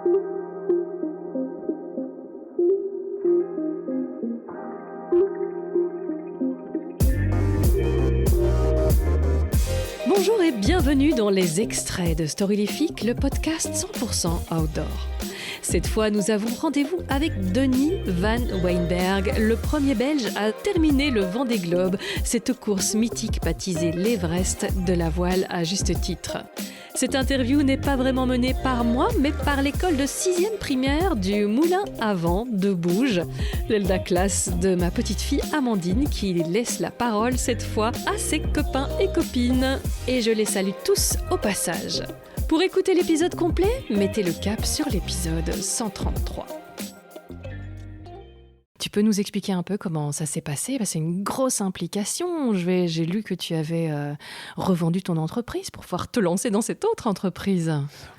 Bonjour et bienvenue dans les extraits de Storylifique, le podcast 100% outdoor. Cette fois, nous avons rendez-vous avec Denis Van Wijnberg, le premier Belge à terminer le Vendée Globe, cette course mythique baptisée l'Everest de la voile à juste titre. Cette interview n'est pas vraiment menée par moi, mais par l'école de 6e primaire du Moulin à Vent de Bouges, la classe de ma petite fille Amandine qui laisse la parole cette fois à ses copains et copines. Et je les salue tous au passage. Pour écouter l'épisode complet, mettez le cap sur l'épisode 133. Tu peux nous expliquer un peu comment ça s'est passé ? C'est une grosse implication. J'ai lu que tu avais revendu ton entreprise pour pouvoir te lancer dans cette autre entreprise.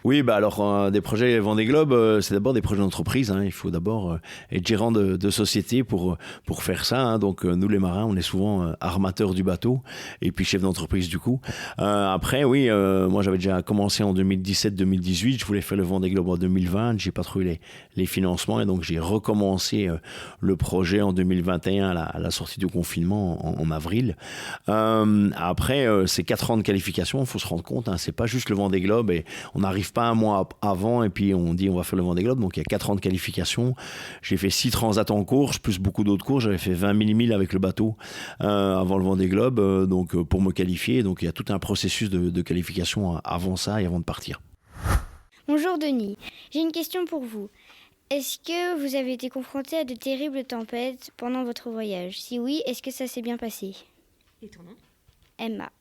Oui, alors des projets Vendée Globe, c'est d'abord des projets d'entreprise. Il faut d'abord être gérant de société pour faire ça. Donc nous les marins, on est souvent armateurs du bateau et puis chef d'entreprise du coup. Après, oui, moi j'avais déjà commencé en 2017-2018. Je voulais faire le Vendée Globe en 2020. J'ai pas trouvé les financements et donc j'ai recommencé le projet en 2021 à la sortie du confinement en avril. Après, c'est 4 ans de qualification, il faut se rendre compte, c'est pas juste le Vendée Globe et on n'arrive pas un mois avant et puis on dit on va faire le Vendée Globe, donc il y a 4 ans de qualification. J'ai fait 6 transats en course, plus beaucoup d'autres courses, j'avais fait 20 000 milles avec le bateau avant le Vendée Globe, donc pour me qualifier, donc il y a tout un processus de qualification avant ça et avant de partir. Bonjour Denis, j'ai une question pour vous. Est-ce que vous avez été confronté à de terribles tempêtes pendant votre voyage ? Si oui, est-ce que ça s'est bien passé ? Et ton nom ? Emma.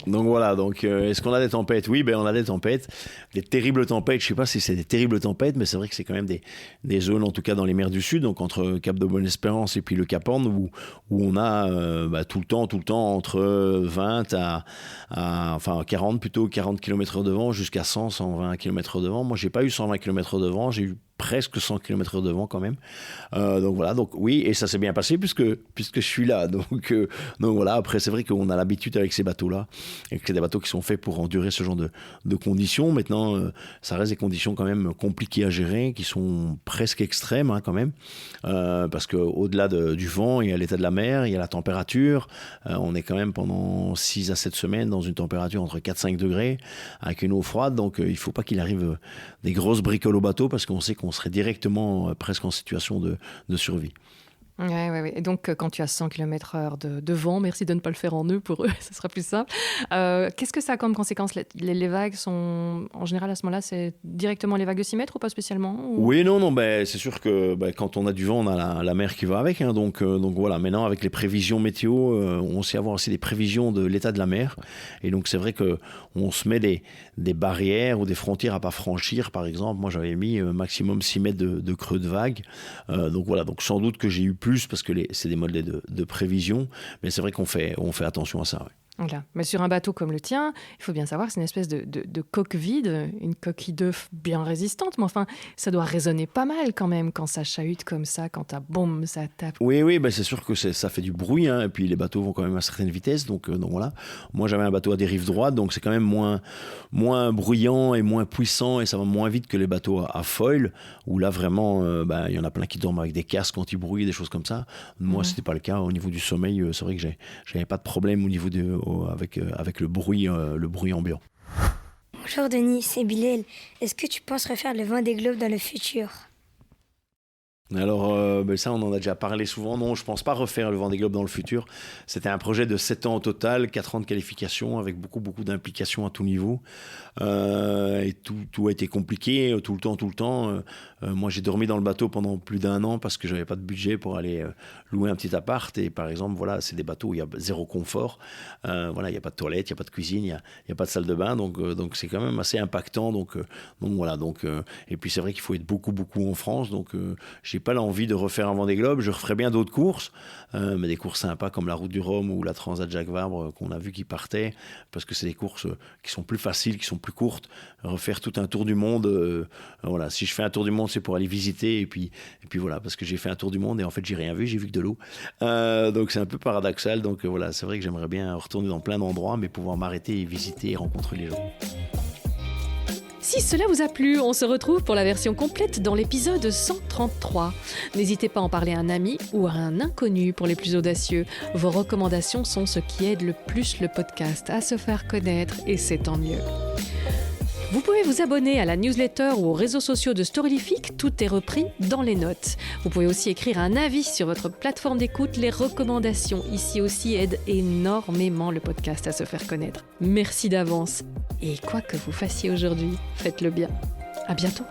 Voilà. Donc est-ce qu'on a des tempêtes ? Oui, on a des tempêtes, des terribles tempêtes. Je sais pas si c'est des terribles tempêtes, mais c'est vrai que c'est quand même des zones, en tout cas dans les mers du Sud, donc entre Cap de Bonne-Espérance et puis le Cap Horn, où on a tout le temps entre 20 à 40 plutôt, 40 km/h de vent jusqu'à 120 km/h de vent. Moi, j'ai pas eu 120 km/h de vent, j'ai eu presque 100 km/h de vent quand même. Donc oui, et ça s'est bien passé puisque je suis là. Donc voilà, après c'est vrai qu'on a l'habitude avec ces bateaux-là, et que c'est des bateaux qui sont faits pour endurer ce genre de conditions. Maintenant, ça reste des conditions quand même compliquées à gérer, qui sont presque extrêmes quand même, parce qu'au-delà du vent, il y a l'état de la mer, il y a la température. On est quand même pendant 6 à 7 semaines dans une température entre 4-5 degrés, avec une eau froide, donc il ne faut pas qu'il arrive des grosses bricoles au bateau, parce qu'on sait qu'on serait directement presque en situation de survie. Ouais. Et donc, quand tu as 100 km/h de vent, merci de ne pas le faire en nœud pour eux, ce sera plus simple. Qu'est-ce que ça a comme conséquence ? Les vagues sont, en général, à ce moment-là, c'est directement les vagues de 6 mètres ou pas spécialement ou... Oui, non, c'est sûr que quand on a du vent, on a la mer qui va avec. Donc voilà, maintenant, avec les prévisions météo, on sait avoir aussi des prévisions de l'état de la mer. Et donc, c'est vrai qu'on se met des barrières ou des frontières à pas franchir. Par exemple, moi, j'avais mis maximum 6 mètres de creux de vague. Donc voilà, donc sans doute que j'ai eu plus parce que c'est des modèles de prévision, mais c'est vrai qu'on fait attention à ça. Ouais. Voilà. Mais sur un bateau comme le tien, il faut bien savoir, c'est une espèce de coque vide, une coquille d'œuf bien résistante, mais enfin, ça doit résonner pas mal quand même quand ça chahute comme ça, quand ça tape. Oui, c'est sûr que ça fait du bruit, et puis les bateaux vont quand même à certaines vitesses, donc voilà. Moi, j'avais un bateau à dérive droite, donc c'est quand même moins bruyant et moins puissant, et ça va moins vite que les bateaux à foil, où là, vraiment, il y en a plein qui dorment avec des casques anti-bruit, des choses comme ça. Moi, c'était pas le cas. Au niveau du sommeil, c'est vrai que j'avais pas de problème au niveau avec le bruit ambiant. Bonjour Denis, c'est Bilal. Est-ce que tu penses refaire le Vendée Globe dans le futur ? Alors, ça, on en a déjà parlé souvent. Non, je ne pense pas refaire le Vendée Globe dans le futur. C'était un projet de 7 ans au total, 4 ans de qualification, avec beaucoup d'implications à tout niveau. Et tout a été compliqué, tout le temps. Moi, j'ai dormi dans le bateau pendant plus d'1 an parce que je n'avais pas de budget pour aller louer un petit appart. Et par exemple, voilà, c'est des bateaux où il y a 0 confort. Il n'y a pas de toilette, il n'y a pas de cuisine, il n'y a pas de salle de bain. Donc c'est quand même assez impactant. Donc voilà. Et puis, c'est vrai qu'il faut être beaucoup en France. Donc, j'ai pas l'envie de refaire un Vendée Globe. Je referai bien d'autres courses, mais des courses sympas comme la Route du Rhum ou la Transat Jacques Vabre qu'on a vu qui partait, parce que c'est des courses qui sont plus faciles, qui sont plus courtes. Refaire tout un tour du monde, voilà. Si je fais un tour du monde, c'est pour aller visiter, et puis voilà, parce que j'ai fait un tour du monde et en fait j'ai rien vu, j'ai vu que de l'eau. Donc c'est un peu paradoxal. Donc voilà, c'est vrai que j'aimerais bien retourner dans plein d'endroits, mais pouvoir m'arrêter et visiter et rencontrer les gens. Si cela vous a plu, on se retrouve pour la version complète dans l'épisode 133. N'hésitez pas à en parler à un ami ou à un inconnu pour les plus audacieux. Vos recommandations sont ce qui aide le plus le podcast à se faire connaître et c'est tant mieux. Vous pouvez vous abonner à la newsletter ou aux réseaux sociaux de Storylific, tout est repris dans les notes. Vous pouvez aussi écrire un avis sur votre plateforme d'écoute. Les recommandations ici aussi aident énormément le podcast à se faire connaître. Merci d'avance. Et quoi que vous fassiez aujourd'hui, faites-le bien. À bientôt.